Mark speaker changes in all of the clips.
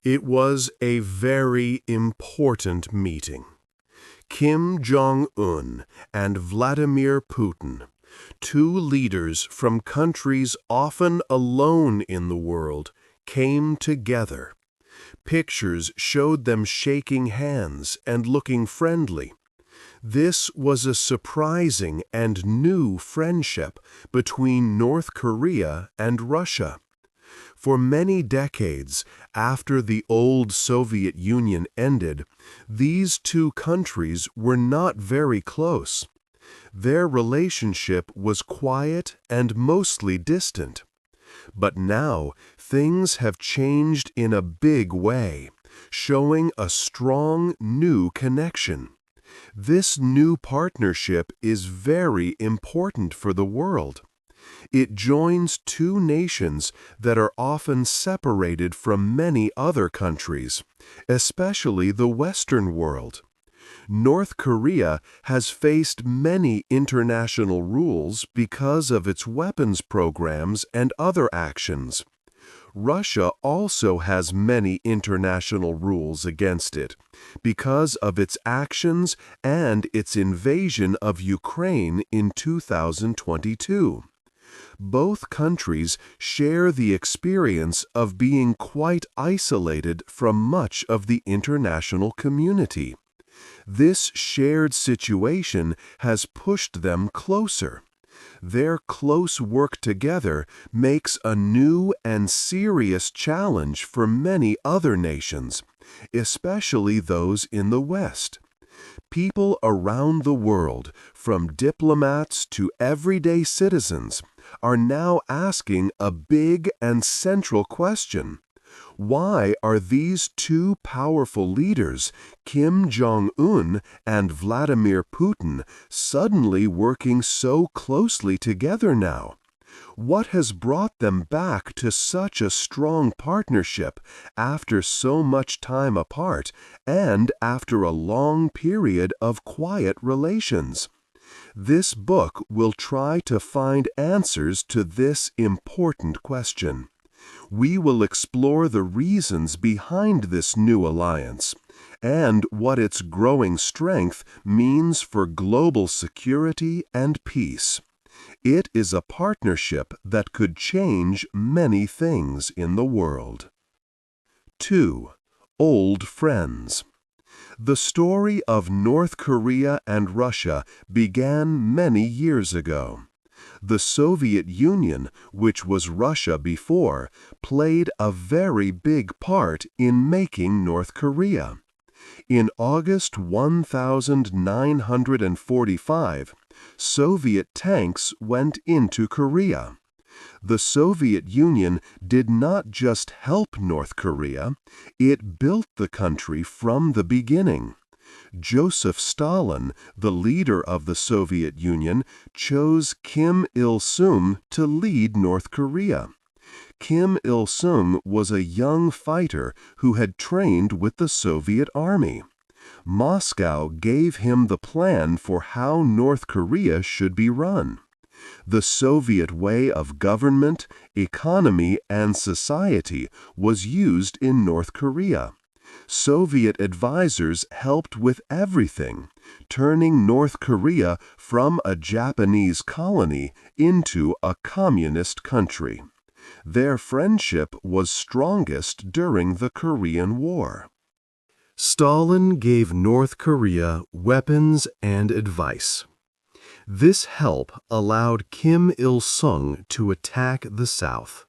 Speaker 1: It was a very important meeting. Kim Jong-un and Vladimir Putin, two leaders from countries often alone in the world, came together. Pictures showed them shaking hands and looking friendly. This was a surprising and new friendship between North Korea and Russia. For many decades after the old Soviet Union ended, these two countries were not very close. Their relationship was quiet and mostly distant. But now things have changed in a big way, showing a strong new connection. This new partnership is very important for the world. It joins two nations that are often separated from many other countries, especially the Western world. North Korea has faced many international rules because of its weapons programs and other actions. Russia also has many international rules against it because of its actions and its invasion of Ukraine in 2022. Both countries share the experience of being quite isolated from much of the international community. This shared situation has pushed them closer. Their close work together makes a new and serious challenge for many other nations, especially those in the West. People around the world, from diplomats to everyday citizens, are now asking a big and central question. Why are these two powerful leaders, Kim Jong-un and Vladimir Putin, suddenly working so closely together now? What has brought them back to such a strong partnership after so much time apart and after a long period of quiet relations? This book will try to find answers to this important question. We will explore the reasons behind this new alliance and what its growing strength means for global security and peace. It is a partnership that could change many things in the world. 2. Old Friends. The story of North Korea and Russia began many years ago. The Soviet Union, which was Russia before, played a very big part in making North Korea. In August 1945, Soviet tanks went into Korea. The Soviet Union did not just help North Korea, it built the country from the beginning. Joseph Stalin, the leader of the Soviet Union, chose Kim Il-sung to lead North Korea. Kim Il-sung was a young fighter who had trained with the Soviet Army. Moscow gave him the plan for how North Korea should be run. The Soviet way of government, economy, and society was used in North Korea. Soviet advisors helped with everything, turning North Korea from a Japanese colony into a communist country. Their friendship was strongest during the Korean War. Stalin gave North Korea weapons and advice. This help allowed Kim Il-sung to attack the South.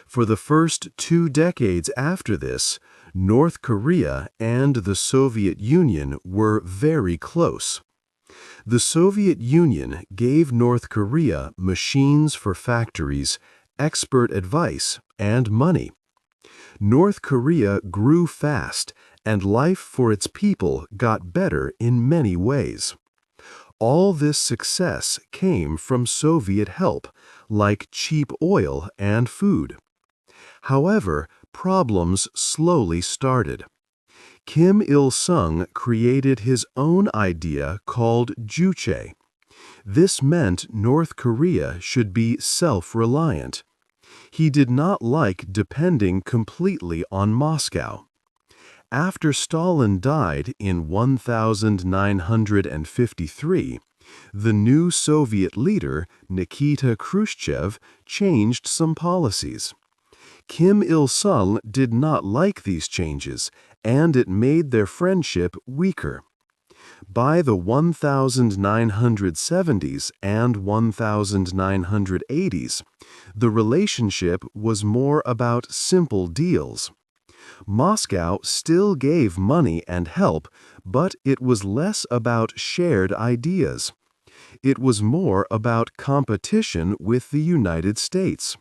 Speaker 1: For the first 2 decades after this, North Korea and the Soviet Union were very close. The Soviet Union gave North Korea machines for factories, expert advice, and money. North Korea grew fast, and life for its people got better in many ways. All this success came from Soviet help, like cheap oil and food. However, problems slowly started. Kim Il-sung created his own idea called Juche. This meant North Korea should be self-reliant. He did not like depending completely on Moscow. After Stalin died in 1953, the new Soviet leader, Nikita Khrushchev, changed some policies. Kim Il-sung did not like these changes, and it made their friendship weaker. By the 1970s and 1980s, the relationship was more about simple deals. Moscow still gave money and help, but it was less about shared ideas. It was more about competition with the United States.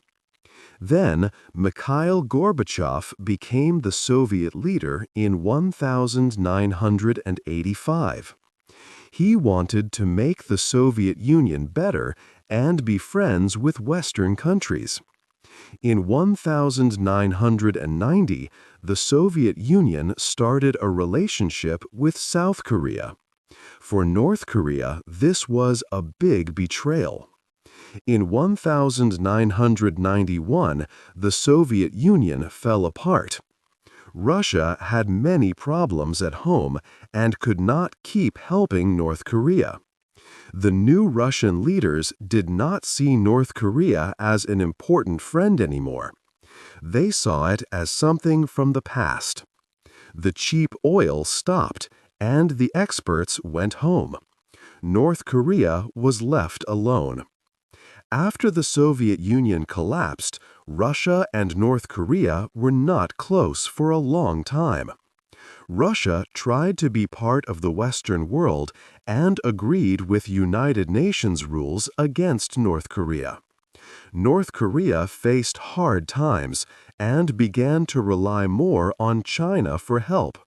Speaker 1: Then, Mikhail Gorbachev became the Soviet leader in 1985. He wanted to make the Soviet Union better and be friends with Western countries. In 1990, the Soviet Union started a relationship with South Korea. For North Korea, this was a big betrayal. In 1991, the Soviet Union fell apart. Russia had many problems at home and could not keep helping North Korea. The new Russian leaders did not see North Korea as an important friend anymore. They saw it as something from the past. The cheap oil stopped, and the experts went home. North Korea was left alone. After the Soviet Union collapsed, Russia and North Korea were not close for a long time. Russia tried to be part of the Western world and agreed with United Nations rules against North Korea. North Korea faced hard times and began to rely more on China for help.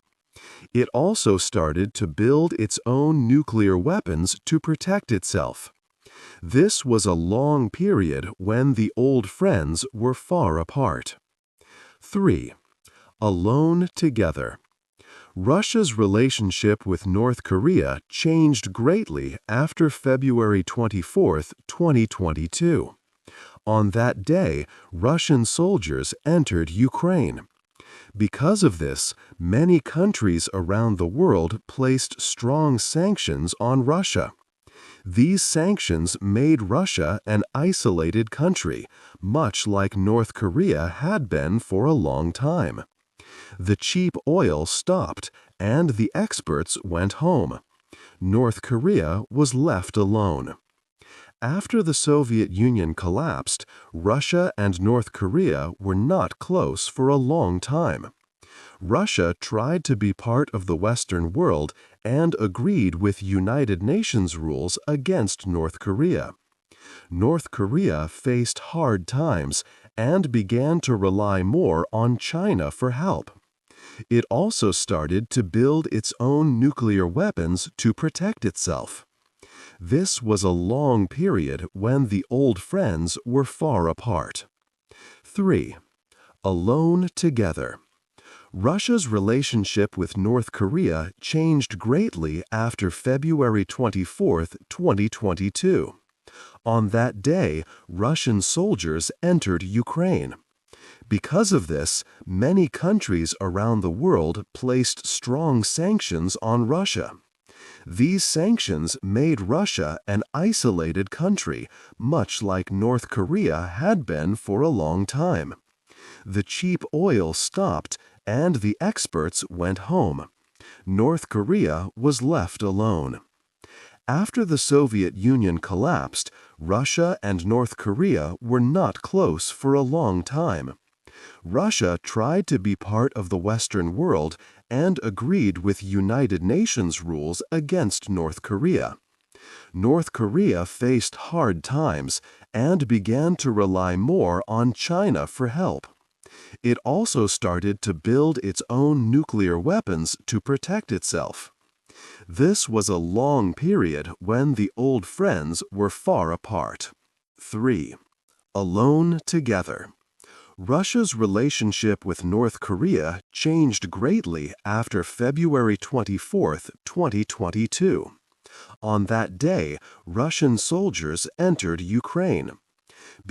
Speaker 1: It also started to build its own nuclear weapons to protect itself. This was a long period when the old friends were far apart. 3. Alone together. Russia's relationship with North Korea changed greatly after February 24, 2022. On that day, Russian soldiers entered Ukraine. Because of this, many countries around the world placed strong sanctions on Russia. These sanctions made Russia an isolated country, much like North Korea had been for a long time. The cheap oil stopped, and the experts went home. North Korea was left alone. After the Soviet Union collapsed, Russia and North Korea were not close for a long time. Russia tried to be part of the Western world and agreed with United Nations rules against North Korea. North Korea faced hard times and began to rely more on China for help. It also started to build its own nuclear weapons to protect itself. This was a long period when the old friends were far apart. 3. Alone together. Russia's relationship with North Korea changed greatly after February 24, 2022. On that day, Russian soldiers entered Ukraine. Because of this, many countries around the world placed strong sanctions on Russia. These sanctions made Russia an isolated country, much like North Korea had been for a long time. The cheap oil stopped, and the experts went home. North Korea was left alone. After the Soviet Union collapsed, Russia and North Korea were not close for a long time. Russia tried to be part of the Western world and agreed with United Nations rules against North Korea. North Korea faced hard times and began to rely more on China for help. It also started to build its own nuclear weapons to protect itself. This was a long period when the old friends were far apart. 3. Alone together. Russia's relationship with North Korea changed greatly after February 24, 2022. On that day, Russian soldiers entered Ukraine.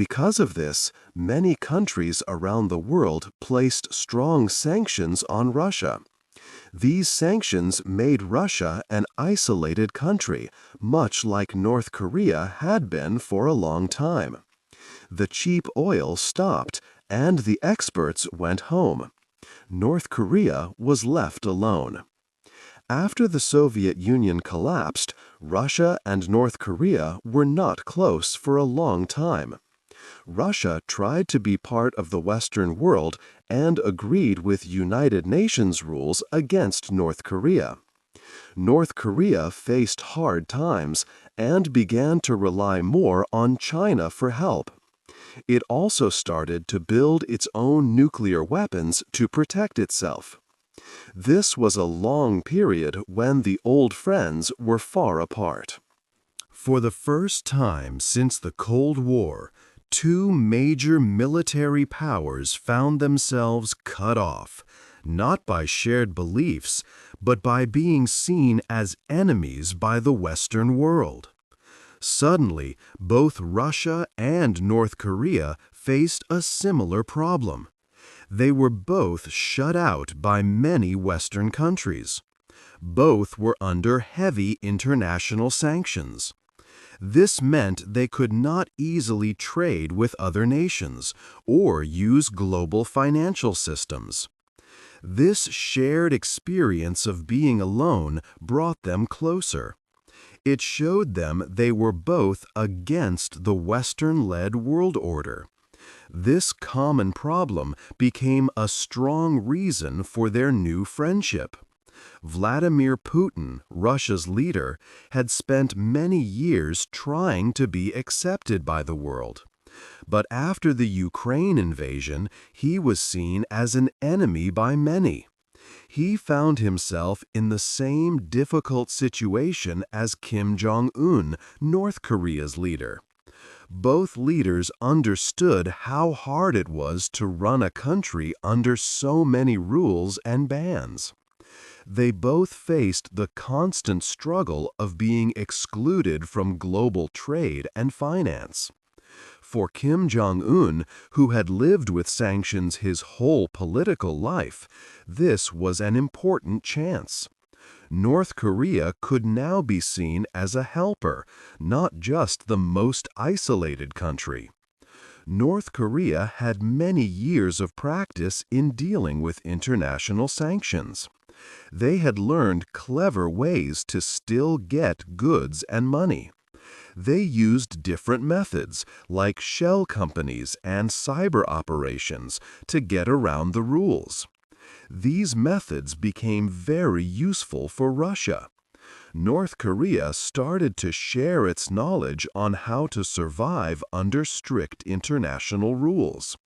Speaker 1: Because of this, many countries around the world placed strong sanctions on Russia. These sanctions made Russia an isolated country, much like North Korea had been for a long time. The cheap oil stopped, and the experts went home. North Korea was left alone. After the Soviet Union collapsed, Russia and North Korea were not close for a long time. Russia tried to be part of the Western world and agreed with United Nations rules against North Korea. North Korea faced hard times and began to rely more on China for help. It also started to build its own nuclear weapons to protect itself. This was a long period when the old friends were far apart. For the first time since the Cold War, two major military powers found themselves cut off, not by shared beliefs, but by being seen as enemies by the Western world. Suddenly, both Russia and North Korea faced a similar problem. They were both shut out by many Western countries. Both were under heavy international sanctions. This meant they could not easily trade with other nations or use global financial systems. This shared experience of being alone brought them closer. It showed them they were both against the Western-led world order. This common problem became a strong reason for their new friendship. Vladimir Putin, Russia's leader, had spent many years trying to be accepted by the world. But after the Ukraine invasion, he was seen as an enemy by many. He found himself in the same difficult situation as Kim Jong-un, North Korea's leader. Both leaders understood how hard it was to run a country under so many rules and bans. They both faced the constant struggle of being excluded from global trade and finance. For Kim Jong-un, who had lived with sanctions his whole political life, this was an important chance. North Korea could now be seen as a helper, not just the most isolated country. North Korea had many years of practice in dealing with international sanctions. They had learned clever ways to still get goods and money. They used different methods, like shell companies and cyber operations, to get around the rules. These methods became very useful for Russia. North Korea started to share its knowledge on how to survive under strict international rules.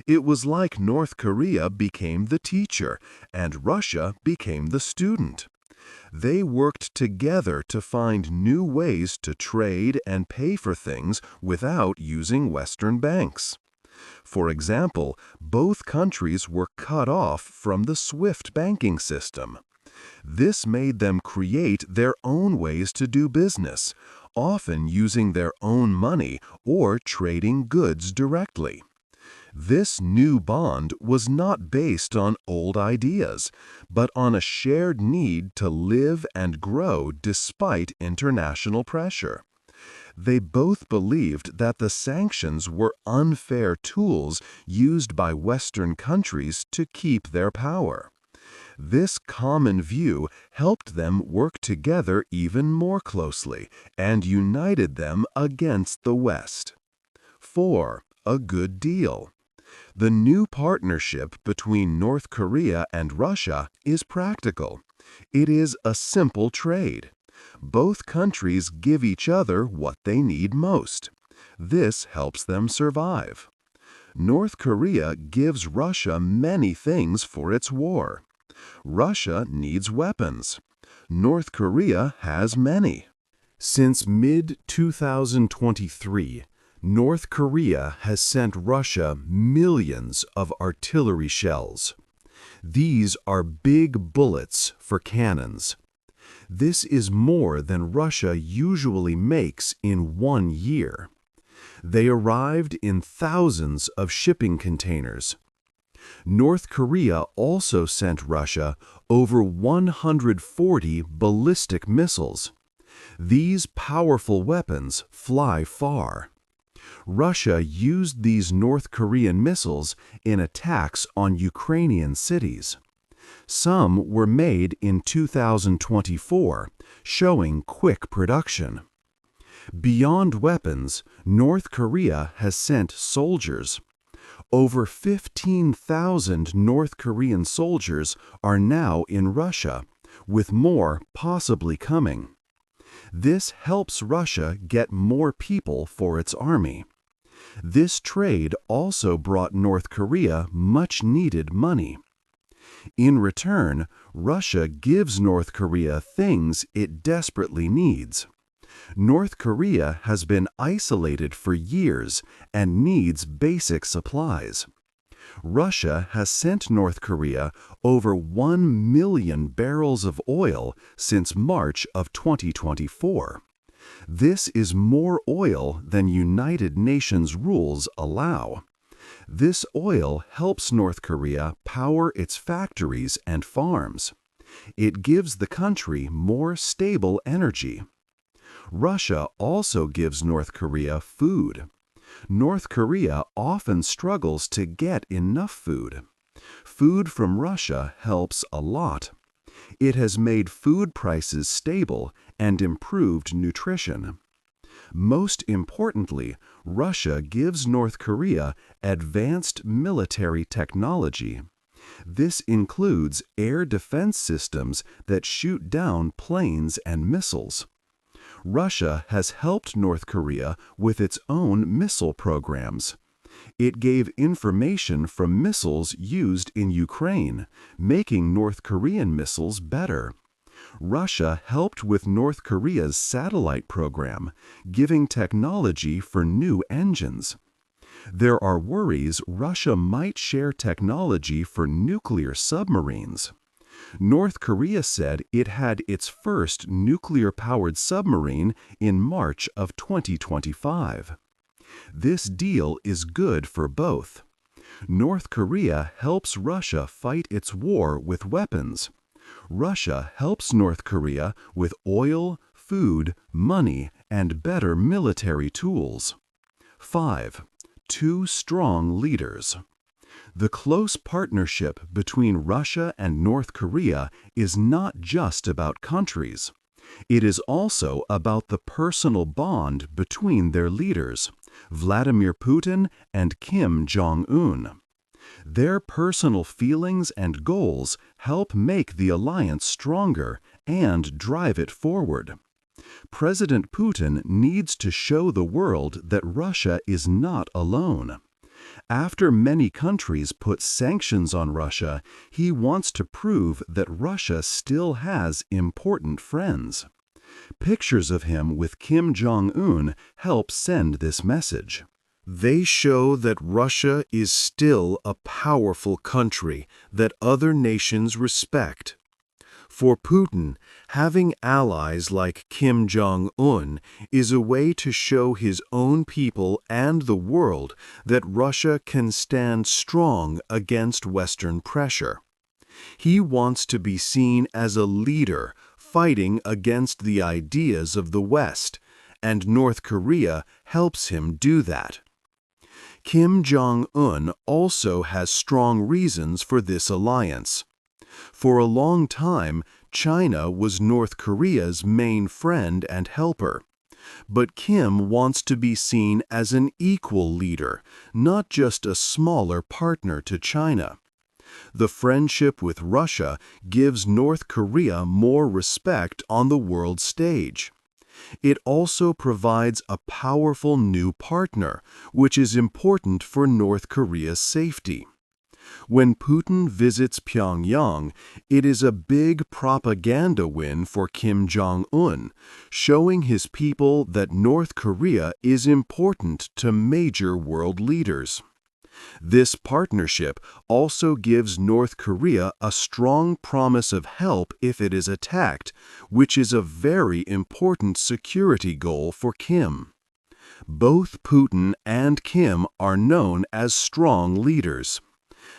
Speaker 1: It was like North Korea became the teacher and Russia became the student. They worked together to find new ways to trade and pay for things without using Western banks. For example, both countries were cut off from the SWIFT banking system. This made them create their own ways to do business, often using their own money or trading goods directly. This new bond was not based on old ideas, but on a shared need to live and grow despite international pressure. They both believed that the sanctions were unfair tools used by Western countries to keep their power. This common view helped them work together even more closely and united them against the West. 4. A good deal. The new partnership between North Korea and Russia is practical. It is a simple trade. Both countries give each other what they need most. This helps them survive. North Korea gives Russia many things for its war. Russia needs weapons. North Korea has many. Since mid-2023, North Korea has sent Russia millions of artillery shells. These are big bullets for cannons. This is more than Russia usually makes in 1 year. They arrived in thousands of shipping containers. North Korea also sent Russia over 140 ballistic missiles. These powerful weapons fly far. Russia used these North Korean missiles in attacks on Ukrainian cities. Some were made in 2024, showing quick production. Beyond weapons, North Korea has sent soldiers. Over 15,000 North Korean soldiers are now in Russia, with more possibly coming. This helps Russia get more people for its army. This trade also brought North Korea much-needed money. In return, Russia gives North Korea things it desperately needs. North Korea has been isolated for years and needs basic supplies. Russia has sent North Korea over 1 million barrels of oil since March of 2024. This is more oil than United Nations rules allow. This oil helps North Korea power its factories and farms. It gives the country more stable energy. Russia also gives North Korea food. North Korea often struggles to get enough food. Food from Russia helps a lot. It has made food prices stable and improved nutrition. Most importantly, Russia gives North Korea advanced military technology. This includes air defense systems that shoot down planes and missiles. Russia has helped North Korea with its own missile programs. It gave information from missiles used in Ukraine, making North Korean missiles better. Russia helped with North Korea's satellite program, giving technology for new engines. There are worries Russia might share technology for nuclear submarines. North Korea said it had its first nuclear-powered submarine in March of 2025. This deal is good for both. North Korea helps Russia fight its war with weapons. Russia helps North Korea with oil, food, money, and better military tools. 5. Two strong leaders. The close partnership between Russia and North Korea is not just about countries. It is also about the personal bond between their leaders, Vladimir Putin and Kim Jong-un. Their personal feelings and goals help make the alliance stronger and drive it forward. President Putin needs to show the world that Russia is not alone. After many countries put sanctions on Russia, he wants to prove that Russia still has important friends. Pictures of him with Kim Jong-un help send this message. They show that Russia is still a powerful country that other nations respect. For Putin, having allies like Kim Jong-un is a way to show his own people and the world that Russia can stand strong against Western pressure. He wants to be seen as a leader fighting against the ideas of the West, and North Korea helps him do that. Kim Jong-un also has strong reasons for this alliance. For a long time, China was North Korea's main friend and helper. But Kim wants to be seen as an equal leader, not just a smaller partner to China. The friendship with Russia gives North Korea more respect on the world stage. It also provides a powerful new partner, which is important for North Korea's safety. When Putin visits Pyongyang, it is a big propaganda win for Kim Jong-un, showing his people that North Korea is important to major world leaders. This partnership also gives North Korea a strong promise of help if it is attacked, which is a very important security goal for Kim. Both Putin and Kim are known as strong leaders.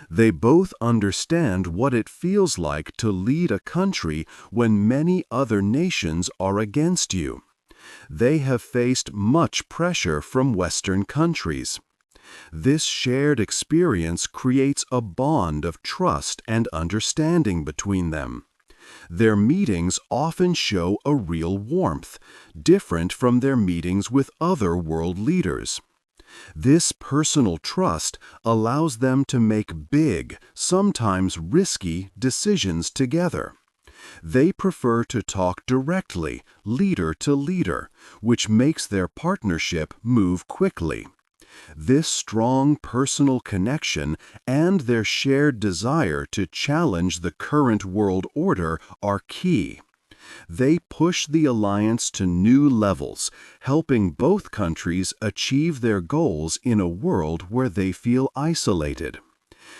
Speaker 1: They both understand what it feels like to lead a country when many other nations are against you. They have faced much pressure from Western countries. This shared experience creates a bond of trust and understanding between them. Their meetings often show a real warmth, different from their meetings with other world leaders. This personal trust allows them to make big, sometimes risky, decisions together. They prefer to talk directly, leader to leader, which makes their partnership move quickly. This strong personal connection and their shared desire to challenge the current world order are key. They push the alliance to new levels, helping both countries achieve their goals in a world where they feel isolated.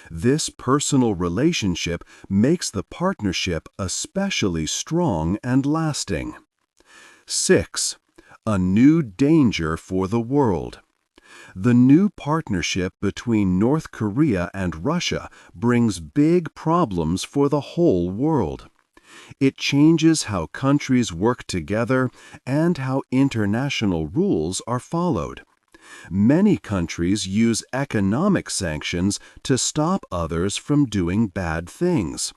Speaker 1: This personal relationship makes the partnership especially strong and lasting. 6. A new danger for the world. The new partnership between North Korea and Russia brings big problems for the whole world. It changes how countries work together and how international rules are followed. Many countries use economic sanctions to stop others from doing bad things.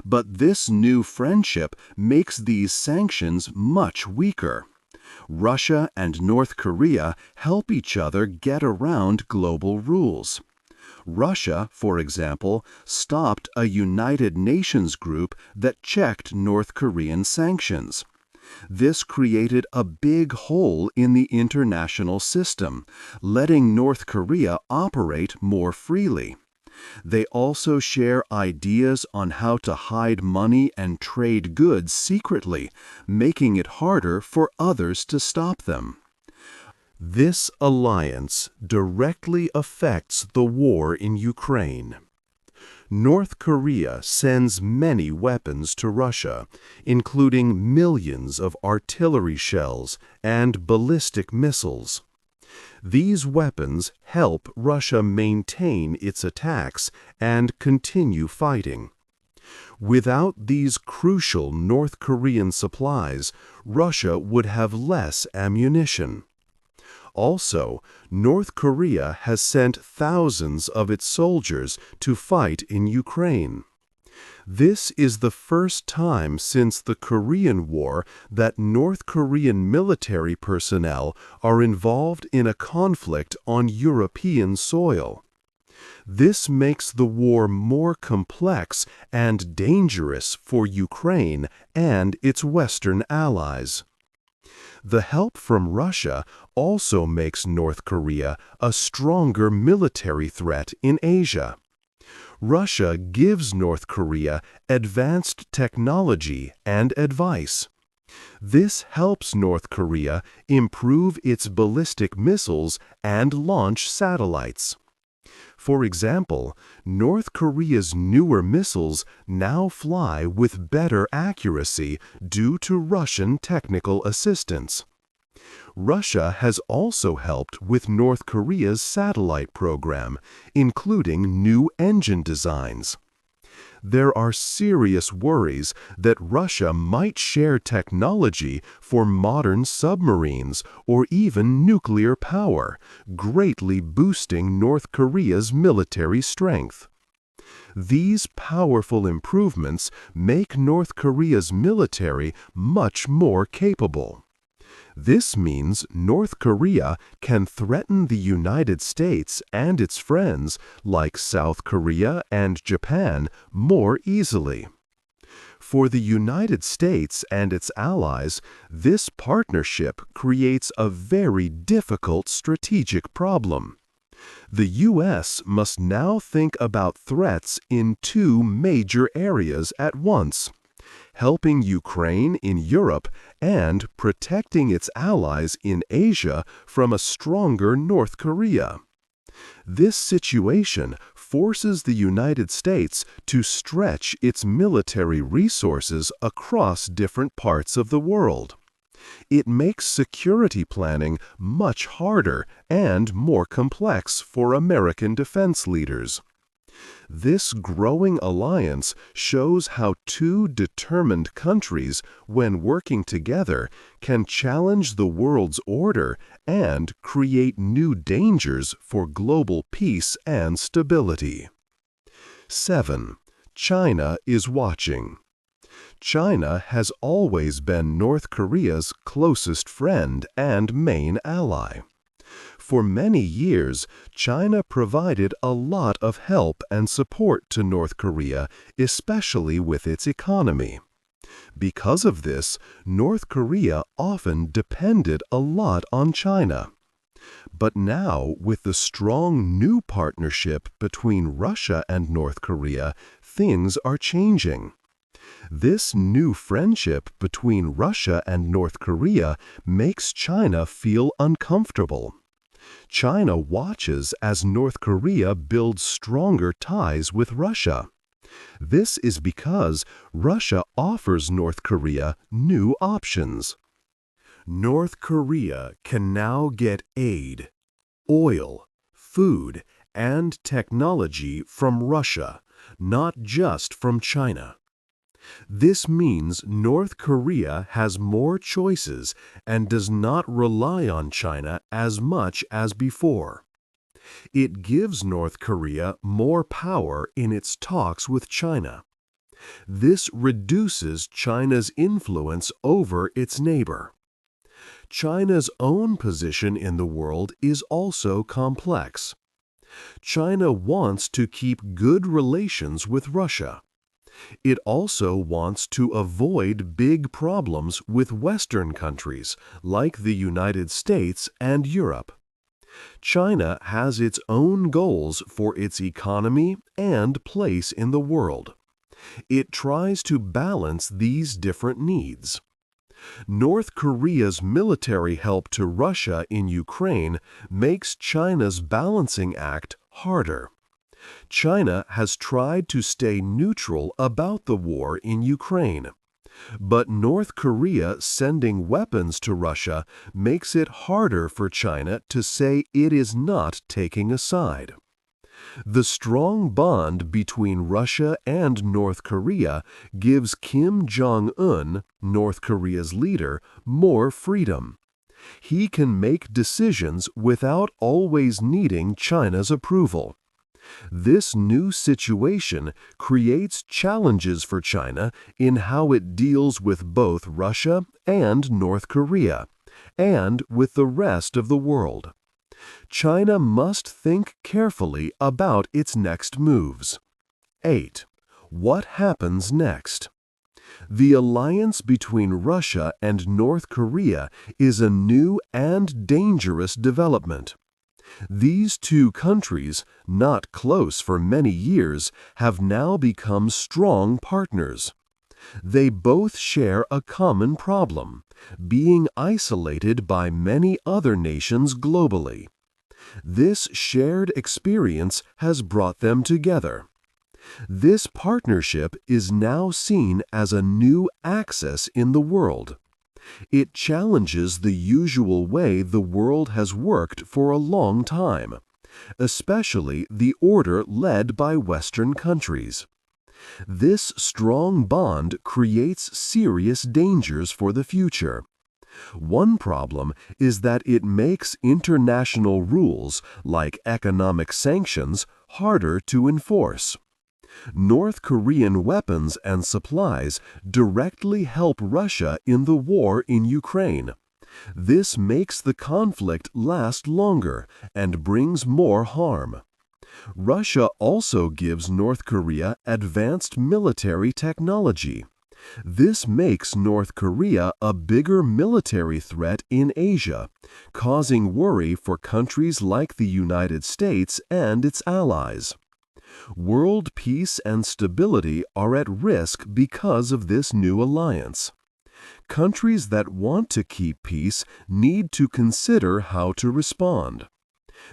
Speaker 1: But this new friendship makes these sanctions much weaker. Russia and North Korea help each other get around global rules. Russia, for example, stopped a United Nations group that checked North Korean sanctions. This created a big hole in the international system, letting North Korea operate more freely. They also share ideas on how to hide money and trade goods secretly, making it harder for others to stop them. This alliance directly affects the war in Ukraine. North Korea sends many weapons to Russia, including millions of artillery shells and ballistic missiles. These weapons help Russia maintain its attacks and continue fighting. Without these crucial North Korean supplies, Russia would have less ammunition. Also, North Korea has sent thousands of its soldiers to fight in Ukraine. This is the first time since the Korean War that North Korean military personnel are involved in a conflict on European soil. This makes the war more complex and dangerous for Ukraine and its Western allies. The help from Russia also makes North Korea a stronger military threat in Asia. Russia gives North Korea advanced technology and advice. This helps North Korea improve its ballistic missiles and launch satellites. For example, North Korea's newer missiles now fly with better accuracy due to Russian technical assistance. Russia has also helped with North Korea's satellite program, including new engine designs. There are serious worries that Russia might share technology for modern submarines or even nuclear power, greatly boosting North Korea's military strength. These powerful improvements make North Korea's military much more capable. This means North Korea can threaten the United States and its friends, like South Korea and Japan, more easily. For the United States and its allies, this partnership creates a very difficult strategic problem. The U.S. must now think about threats in two major areas at once: helping Ukraine in Europe and protecting its allies in Asia from a stronger North Korea. This situation forces the United States to stretch its military resources across different parts of the world. It makes security planning much harder and more complex for American defense leaders. This growing alliance shows how two determined countries, when working together, can challenge the world's order and create new dangers for global peace and stability. 7. China is watching. China has always been North Korea's closest friend and main ally. For many years, China provided a lot of help and support to North Korea, especially with its economy. Because of this, North Korea often depended a lot on China. But now, with the strong new partnership between Russia and North Korea, things are changing. This new friendship between Russia and North Korea makes China feel uncomfortable. China watches as North Korea builds stronger ties with Russia. This is because Russia offers North Korea new options. North Korea can now get aid, oil, food, and technology from Russia, not just from China. This means North Korea has more choices and does not rely on China as much as before. It gives North Korea more power in its talks with China. This reduces China's influence over its neighbor. China's own position in the world is also complex. China wants to keep good relations with Russia. It also wants to avoid big problems with Western countries like the United States and Europe. China has its own goals for its economy and place in the world. It tries to balance these different needs. North Korea's military help to Russia in Ukraine makes China's balancing act harder. China has tried to stay neutral about the war in Ukraine. But North Korea sending weapons to Russia makes it harder for China to say it is not taking a side. The strong bond between Russia and North Korea gives Kim Jong-un, North Korea's leader, more freedom. He can make decisions without always needing China's approval. This new situation creates challenges for China in how it deals with both Russia and North Korea, and with the rest of the world. China must think carefully about its next moves. 8. What happens next? The alliance between Russia and North Korea is a new and dangerous development. These two countries, not close for many years, have now become strong partners. They both share a common problem, being isolated by many other nations globally. This shared experience has brought them together. This partnership is now seen as a new axis in the world. It challenges the usual way the world has worked for a long time, especially the order led by Western countries. This strong bond creates serious dangers for the future. One problem is that it makes international rules, like economic sanctions, harder to enforce. North Korean weapons and supplies directly help Russia in the war in Ukraine. This makes the conflict last longer and brings more harm. Russia also gives North Korea advanced military technology. This makes North Korea a bigger military threat in Asia, causing worry for countries like the United States and its allies. World peace and stability are at risk because of this new alliance. Countries that want to keep peace need to consider how to respond.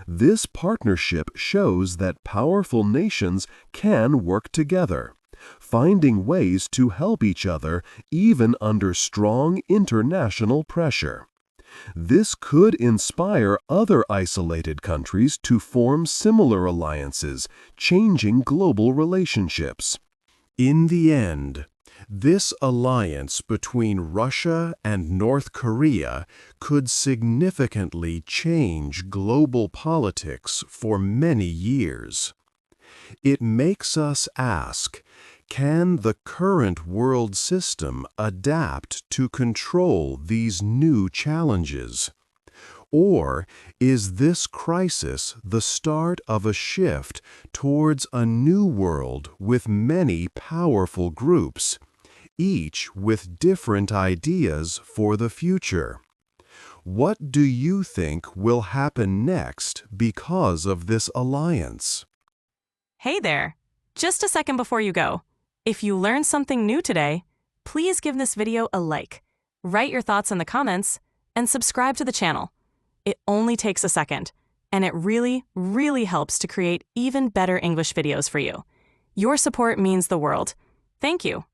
Speaker 1: This partnership shows that powerful nations can work together, finding ways to help each other even under strong international pressure. This could inspire other isolated countries to form similar alliances, changing global relationships. In the end, this alliance between Russia and North Korea could significantly change global politics for many years. It makes us ask, can the current world system adapt to control these new challenges? Or is this crisis the start of a shift towards a new world with many powerful groups, each with different ideas for the future? What do you think will happen next because of this alliance?
Speaker 2: Hey there! Just a second before you go. If you learned something new today, please give this video a like, write your thoughts in the comments, and subscribe to the channel. It only takes a second, and it really, really helps to create even better English videos for you. Your support means the world. Thank you.